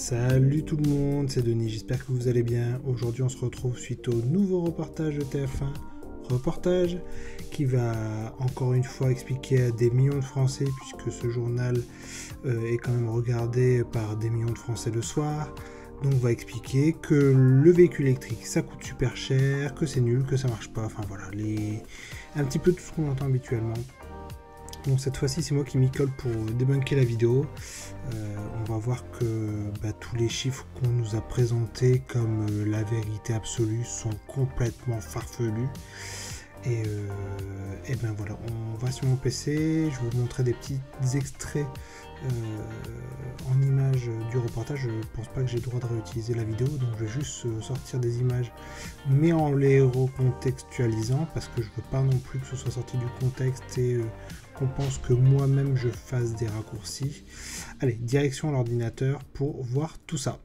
Salut tout le monde, c'est Denis, j'espère que vous allez bien. Aujourd'hui on se retrouve suite au nouveau reportage de TF1. Reportage qui va encore une fois expliquer à des millions de Français, puisque ce journal est quand même regardé par des millions de Français le soir. Donc on va expliquer que le véhicule électrique ça coûte super cher, que c'est nul, que ça marche pas, enfin voilà, un petit peu tout ce qu'on entend habituellement. Donc cette fois-ci c'est moi qui m'y colle pour débunker la vidéo. On va voir que tous les chiffres qu'on nous a présentés comme la vérité absolue sont complètement farfelus. Et ben voilà, on va sur mon PC, je vais vous montrer des petits extraits en images du reportage. Je pense pas que j'ai le droit de réutiliser la vidéo, donc je vais juste sortir des images mais en les recontextualisant, parce que je veux pas non plus que ce soit sorti du contexte et qu'on pense que moi-même je fasse des raccourcis. Allez, direction l'ordinateur pour voir tout ça.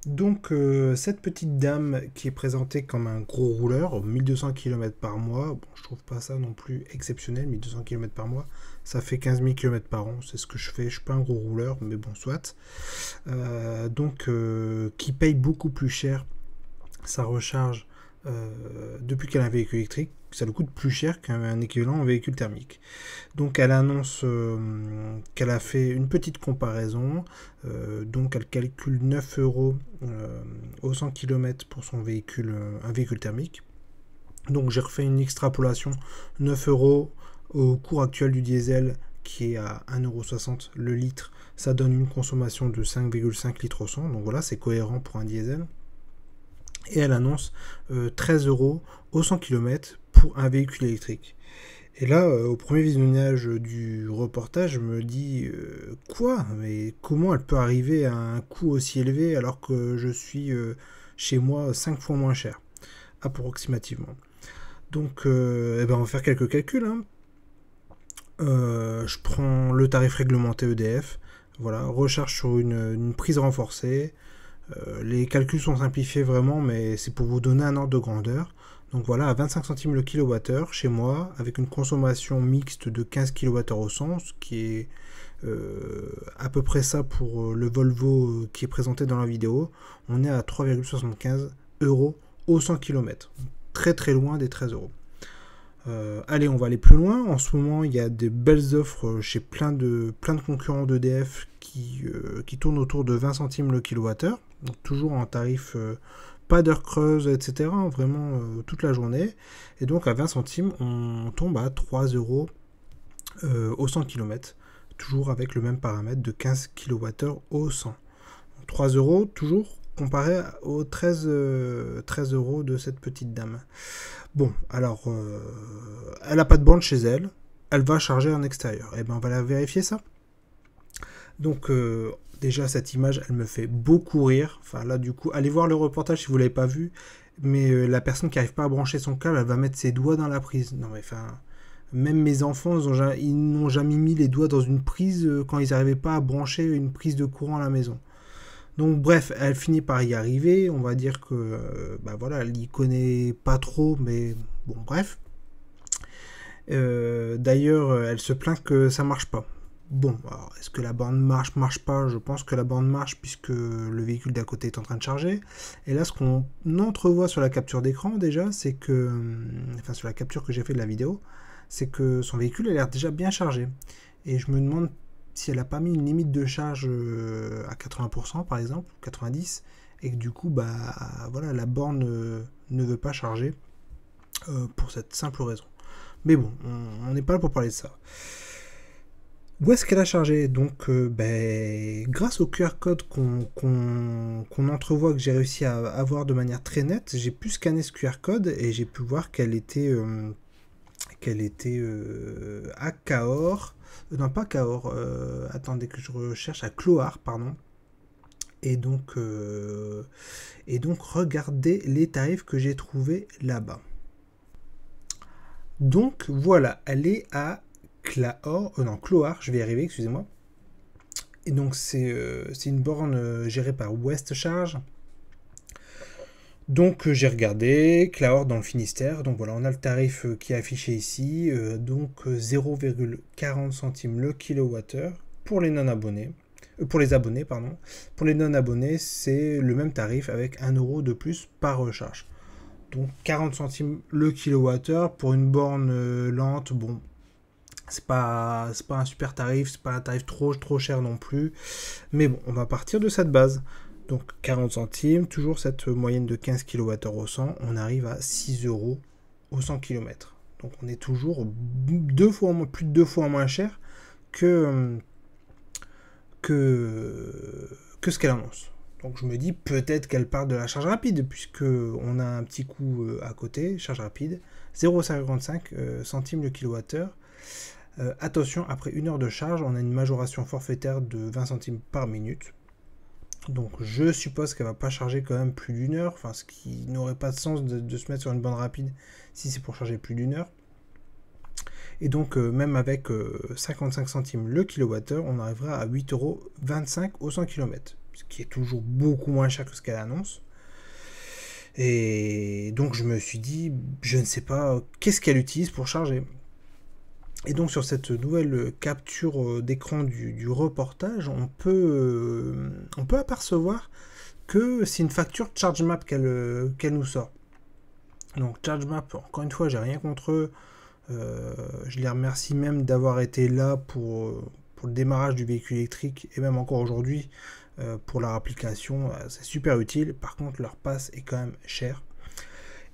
Donc cette petite dame qui est présentée comme un gros rouleur, 1200 km par mois, bon, je trouve pas ça non plus exceptionnel, 1200 km par mois, ça fait 15 000 km par an, c'est ce que je fais, je suis pas un gros rouleur, mais bon, soit. Qui paye beaucoup plus cher sa recharge depuis qu'elle a un véhicule électrique, ça lui coûte plus cher qu'un équivalent en véhicule thermique. Donc elle annonce qu'elle a fait une petite comparaison, donc elle calcule 9 euros au 100 km pour son véhicule, un véhicule thermique. Donc j'ai refait une extrapolation, 9 euros au cours actuel du diesel qui est à 1,60 € le litre, ça donne une consommation de 5,5 litres au 100, donc voilà, c'est cohérent pour un diesel. Et elle annonce 13 euros au 100 km pour un véhicule électrique. Et là, au premier visionnage du reportage, je me dis quoi? Mais comment elle peut arriver à un coût aussi élevé alors que je suis chez moi 5 fois moins cher, approximativement. Donc, on va faire quelques calculs. Hein. Je prends le tarif réglementé EDF, voilà, recharge sur une prise renforcée. Les calculs sont simplifiés vraiment, mais c'est pour vous donner un ordre de grandeur. Donc voilà, à 25 centimes le kilowattheure chez moi, avec une consommation mixte de 15 kWh au 100, ce qui est à peu près ça pour le Volvo qui est présenté dans la vidéo. On est à 3,75 € au 100 km. Très très loin des 13 euros. Allez, on va aller plus loin. En ce moment, il y a des belles offres chez plein de concurrents d'EDF qui tournent autour de 20 centimes le kilowattheure. Donc toujours en tarif pas d'heure creuse, etc. Vraiment toute la journée. Et donc à 20 centimes, on tombe à 3 euros au 100 km. Toujours avec le même paramètre de 15 kWh au 100. 3 euros toujours comparé aux 13 euros de cette petite dame. Bon, alors, elle n'a pas de borne chez elle, elle va charger en extérieur. Et bien, on va la vérifier ça. Donc, déjà, cette image, elle me fait beaucoup rire. Enfin, là, du coup, allez voir le reportage si vous ne l'avez pas vu. Mais la personne qui n'arrive pas à brancher son câble, elle va mettre ses doigts dans la prise. Non, mais enfin, même mes enfants, ils n'ont jamais mis les doigts dans une prise quand ils n'arrivaient pas à brancher une prise de courant à la maison. Donc bref, elle finit par y arriver, on va dire que voilà, elle y connaît pas trop, mais bon bref. D'ailleurs, elle se plaint que ça marche pas. Bon, alors, est-ce que la borne marche pas? Je pense que la borne marche puisque le véhicule d'à côté est en train de charger. Et là, ce qu'on entrevoit sur la capture d'écran déjà, c'est que, enfin sur la capture que j'ai fait de la vidéo, c'est que son véhicule a l'air déjà bien chargé. Et je me demande si elle n'a pas mis une limite de charge à 80% par exemple, 90%, et que du coup, voilà, la borne ne veut pas charger pour cette simple raison. Mais bon, on n'est pas là pour parler de ça. Où est-ce qu'elle a chargé? Donc, grâce au QR code qu'on entrevoit, que j'ai réussi à avoir de manière très nette, j'ai pu scanner ce QR code et j'ai pu voir qu'elle était à Cahors. Non, pas Cahors, attendez que je recherche, à Clohars, pardon. Et donc regardez les tarifs que j'ai trouvés là-bas. Donc voilà, elle est à Clohars, je vais y arriver, excusez-moi. Et donc c'est une borne gérée par West Charge. Donc j'ai regardé, Cahors dans le Finistère, donc voilà, on a le tarif qui est affiché ici, donc 0,40 centimes le kilowattheure pour les non-abonnés. Pour les abonnés, pardon. Pour les non-abonnés, c'est le même tarif avec 1 euro de plus par recharge. Donc 40 centimes le kilowattheure pour une borne lente, bon, c'est pas un super tarif, c'est pas un tarif trop cher non plus. Mais bon, on va partir de cette base. Donc 40 centimes, toujours cette moyenne de 15 kWh au 100, on arrive à 6 euros au 100 km. Donc on est toujours plus de 2 fois moins cher que ce qu'elle annonce. Donc je me dis peut-être qu'elle parle de la charge rapide, puisque on a un petit coup à côté, charge rapide, 0,55 centimes le kilowattheure. Attention, après 1 heure de charge, on a une majoration forfaitaire de 20 centimes par minute. Donc je suppose qu'elle va pas charger quand même plus d'1 heure, enfin ce qui n'aurait pas de sens de se mettre sur une borne rapide si c'est pour charger plus d'1 heure. Et donc même avec 55 centimes le kilowattheure, on arrivera à 8,25 euros au 100 km, ce qui est toujours beaucoup moins cher que ce qu'elle annonce. Et donc je me suis dit, je ne sais pas qu'est-ce qu'elle utilise pour charger. Et donc sur cette nouvelle capture d'écran du reportage, on peut apercevoir que c'est une facture ChargeMap qu'elle nous sort. Donc ChargeMap, encore une fois, j'ai rien contre eux. Je les remercie même d'avoir été là pour le démarrage du véhicule électrique et même encore aujourd'hui pour leur application. C'est super utile. Par contre, leur pass est quand même cher.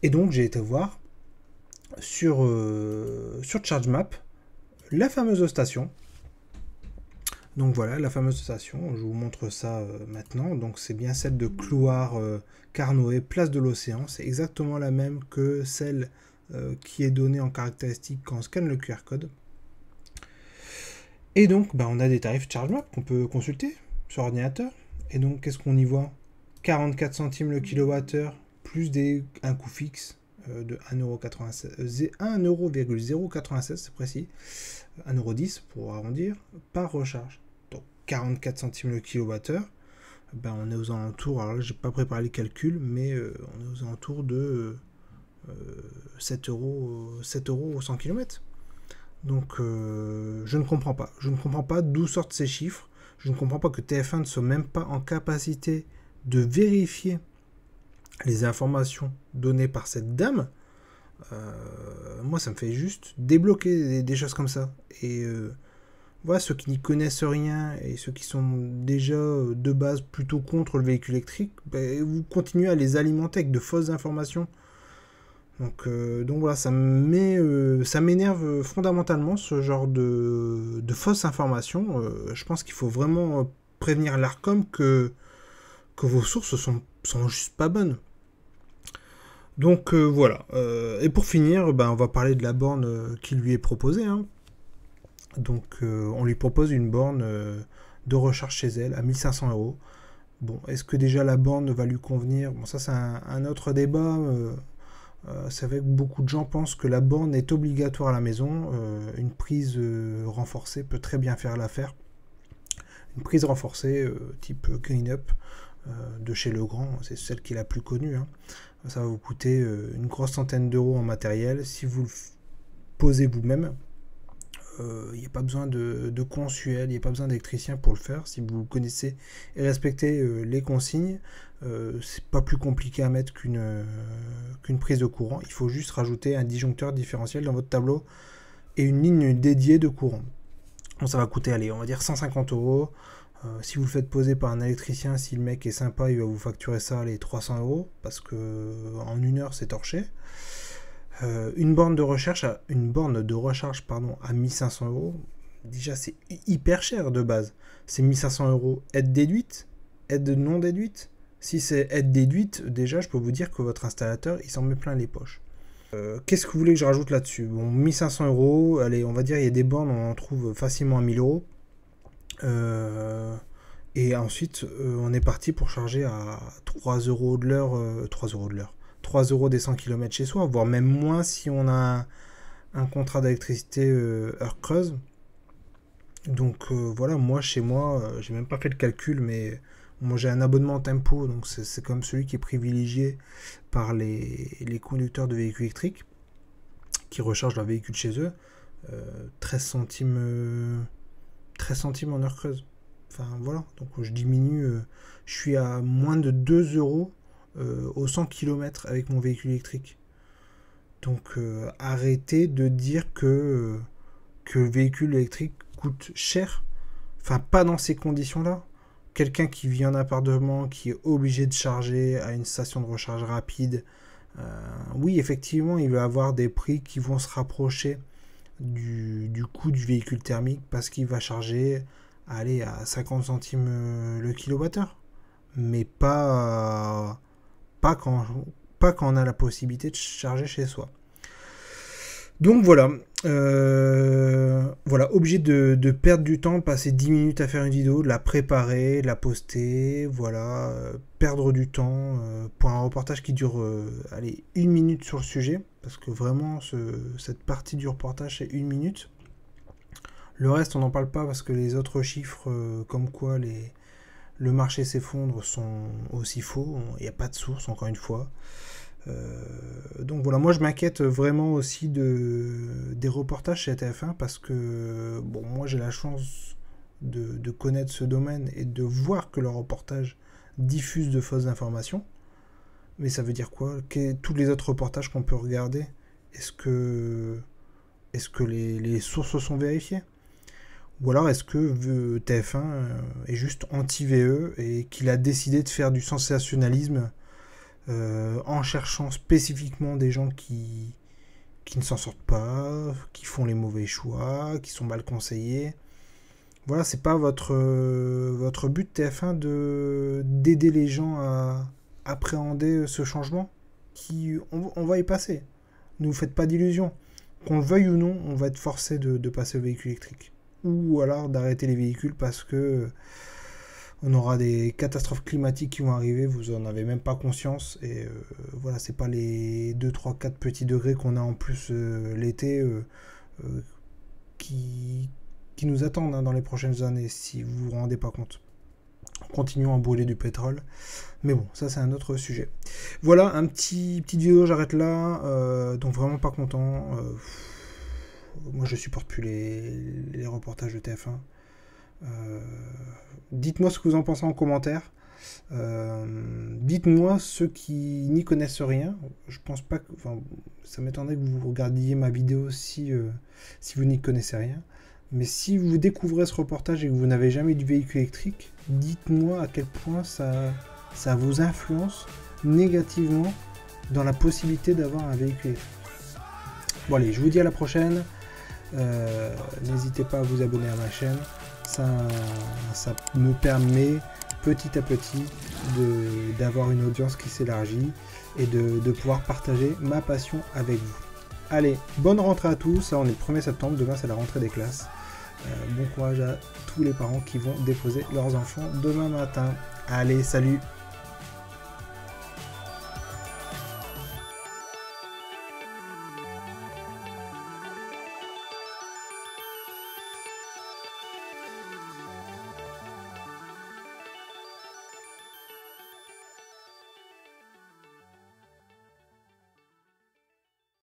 Et donc j'ai été voir sur ChargeMap la fameuse station. Donc voilà, la fameuse station, je vous montre ça maintenant. Donc c'est bien celle de Clouard, Carnoët, place de l'Océan. C'est exactement la même que celle qui est donnée en caractéristique quand on scanne le QR code. Et donc on a des tarifs ChargeMap qu'on peut consulter sur ordinateur. Et donc qu'est-ce qu'on y voit? 44 centimes le kilowattheure, plus un coût fixe de 1,096€, c'est précis, 1,10€ pour arrondir, par recharge. Donc 44 centimes le kilowattheure, on est aux alentours, alors là j'ai pas préparé les calculs, mais on est aux alentours de 7 euros au 100 km. Donc je ne comprends pas d'où sortent ces chiffres, je ne comprends pas que TF1 ne soit même pas en capacité de vérifier les informations données par cette dame. Moi ça me fait juste débloquer des choses comme ça. Et voilà, ceux qui n'y connaissent rien et ceux qui sont déjà de base plutôt contre le véhicule électrique, vous continuez à les alimenter avec de fausses informations. Donc voilà, ça m'énerve fondamentalement ce genre de fausses informations. Je pense qu'il faut vraiment prévenir l'Arcom que vos sources sont juste pas bonnes. Donc voilà. Et pour finir, on va parler de la borne qui lui est proposée. Hein. Donc on lui propose une borne de recharge chez elle à 1500 €. Bon, est-ce que déjà la borne va lui convenir? Bon, ça c'est un autre débat. C'est vrai que beaucoup de gens pensent que la borne est obligatoire à la maison. Une prise renforcée peut très bien faire l'affaire. Une prise renforcée type Green Up de chez Legrand, c'est celle qui est la plus connue. Hein. Ça va vous coûter une grosse centaine d'euros en matériel. Si vous le posez vous-même, il n'y a pas besoin de consuel, il n'y a pas besoin d'électricien pour le faire. Si vous connaissez et respectez les consignes, c'est pas plus compliqué à mettre qu'une prise de courant. Il faut juste rajouter un disjoncteur différentiel dans votre tableau et une ligne dédiée de courant. Donc ça va coûter, allez, on va dire 150 €. Si vous le faites poser par un électricien, si le mec est sympa, il va vous facturer ça, les 300 €, parce que en 1 heure c'est torché. Une borne de recharge à 1500 €, déjà c'est hyper cher de base. C'est 1500 € aide déduite, aide non déduite. Si c'est aide déduite, déjà je peux vous dire que votre installateur il s'en met plein les poches. Qu'est-ce que vous voulez que je rajoute là-dessus? Bon, 1500 €, allez, on va dire il y a des bornes, on en trouve facilement à 1000 €. Et ensuite, on est parti pour charger à 3 € de l'heure, 3 € des 100 km chez soi, voire même moins si on a un contrat d'électricité heure creuse. Donc voilà, moi chez moi, j'ai même pas fait le calcul, mais moi j'ai un abonnement Tempo, donc c'est comme celui qui est privilégié par les conducteurs de véhicules électriques qui rechargent leur véhicule chez eux. 13 centimes en heure creuse. Enfin voilà, donc je diminue, je suis à moins de 2 euros au 100 km avec mon véhicule électrique. Donc arrêtez de dire que le véhicule électrique coûte cher. Enfin, pas dans ces conditions-là. Quelqu'un qui vit en appartement, qui est obligé de charger à une station de recharge rapide, oui, effectivement, il va avoir des prix qui vont se rapprocher du coût du véhicule thermique parce qu'il va charger aller à 50 centimes le kilowattheure. Mais pas quand on a la possibilité de charger chez soi. Donc voilà, obligé de perdre du temps, passer 10 minutes à faire une vidéo, de la préparer, de la poster, voilà, perdre du temps pour un reportage qui dure, 1 minute sur le sujet, parce que vraiment, cette partie du reportage, c'est 1 minute. Le reste, on n'en parle pas, parce que les autres chiffres, comme quoi le marché s'effondre, sont aussi faux, il n'y a pas de source, encore une fois. Donc voilà, moi je m'inquiète vraiment aussi des reportages chez TF1 parce que bon, moi j'ai la chance de connaître ce domaine et de voir que leurs reportages diffusent de fausses informations. Mais ça veut dire quoi? Tous les autres reportages qu'on peut regarder, est-ce que les sources sont vérifiées? Ou alors est-ce que TF1 est juste anti-VE et qu'il a décidé de faire du sensationnalisme en cherchant spécifiquement des gens qui ne s'en sortent pas, qui font les mauvais choix, qui sont mal conseillés. Voilà, c'est pas votre but TF1 d'aider les gens à appréhender ce changement. On va y passer. Ne vous faites pas d'illusions. Qu'on le veuille ou non, on va être forcé de passer au véhicule électrique. Ou alors d'arrêter les véhicules parce que on aura des catastrophes climatiques qui vont arriver, vous en avez même pas conscience, et voilà, c'est pas les 2, 3, 4 petits degrés qu'on a en plus l'été qui nous attendent dans les prochaines années, si vous vous rendez pas compte. Continuons à brûler du pétrole, mais bon, ça c'est un autre sujet. Voilà, petite vidéo, j'arrête là, donc vraiment pas content. Moi je supporte plus les reportages de TF1. Dites-moi ce que vous en pensez en commentaire. Dites-moi ceux qui n'y connaissent rien. Je pense pas que, enfin, ça m'étonnerait que vous regardiez ma vidéo si vous n'y connaissez rien. Mais si vous découvrez ce reportage et que vous n'avez jamais eu de véhicule électrique, dites-moi à quel point ça vous influence négativement dans la possibilité d'avoir un véhicule électrique. Bon allez, je vous dis à la prochaine. N'hésitez pas à vous abonner à ma chaîne. Ça me permet petit à petit d'avoir une audience qui s'élargit et de pouvoir partager ma passion avec vous. Allez, bonne rentrée à tous. On est le 1er septembre, demain c'est la rentrée des classes. Bon courage à tous les parents qui vont déposer leurs enfants demain matin. Allez, salut!